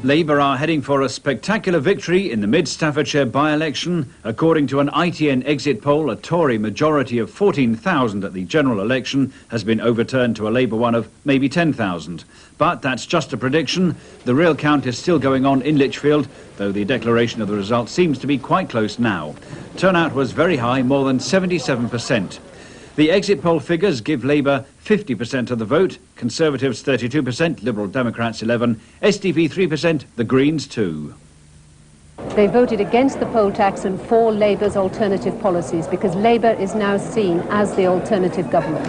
Labour are heading for a spectacular victory in the Mid-Staffordshire by-election. According to an ITN exit poll, a Tory majority of 14,000 at the general election has been overturned to a Labour one of maybe 10,000. But that's just a prediction. The real count is still going on in Lichfield, though the declaration of the result seems to be quite close now. Turnout was very high, more than 77%. The exit poll figures give Labour 50% of the vote, Conservatives 32%, Liberal Democrats 11%, SDP 3%, the Greens 2%. They voted against the poll tax and for Labour's alternative policies because Labour is now seen as the alternative government.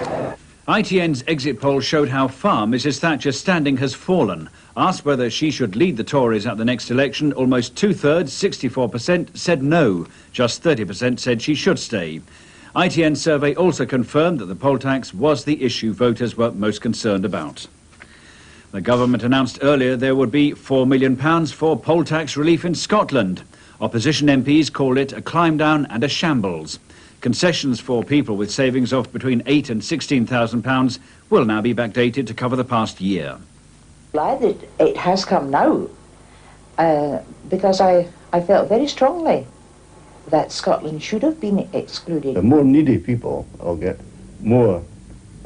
ITN's exit poll showed how far Mrs Thatcher's standing has fallen. Asked whether she should lead the Tories at the next election, almost two-thirds, 64%, said no. Just 30% said she should stay. ITN's survey also confirmed that the poll tax was the issue voters were most concerned about. The government announced earlier there would be £4 million for poll tax relief in Scotland. Opposition MPs call it a climb down and a shambles. Concessions for people with savings of between £8,000 and £16,000 will now be backdated to cover the past year. Glad that it has come now, because I felt very strongly that Scotland should have been excluded. The more needy people will get more,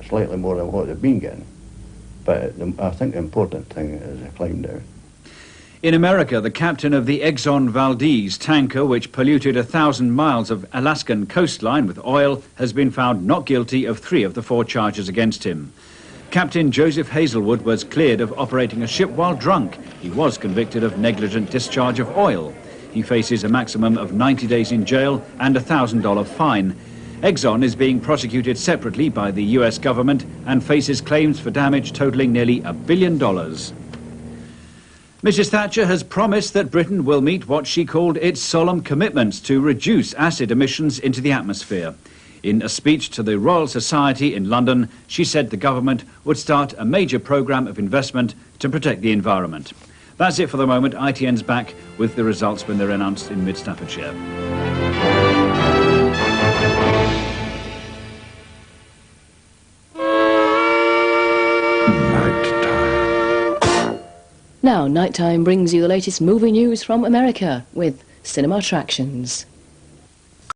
slightly more than what they've been getting. But I think the important thing is a climb down. In America, the captain of the Exxon Valdez tanker, which polluted 1,000 miles of Alaskan coastline with oil, has been found not guilty of 3 of the 4 charges against him. Captain Joseph Hazelwood was cleared of operating a ship while drunk. He was convicted of negligent discharge of oil. He faces a maximum of 90 days in jail and a $1,000 fine. Exxon is being prosecuted separately by the US government and faces claims for damage totaling nearly $1 billion. Mrs Thatcher has promised that Britain will meet what she called its solemn commitments to reduce acid emissions into the atmosphere. In a speech to the Royal Society in London, she said the government would start a major programme of investment to protect the environment. That's it for the moment. ITN's back with the results when they're announced in Mid-Staffordshire. Now, Nighttime brings you the latest movie news from America with Cinema Attractions.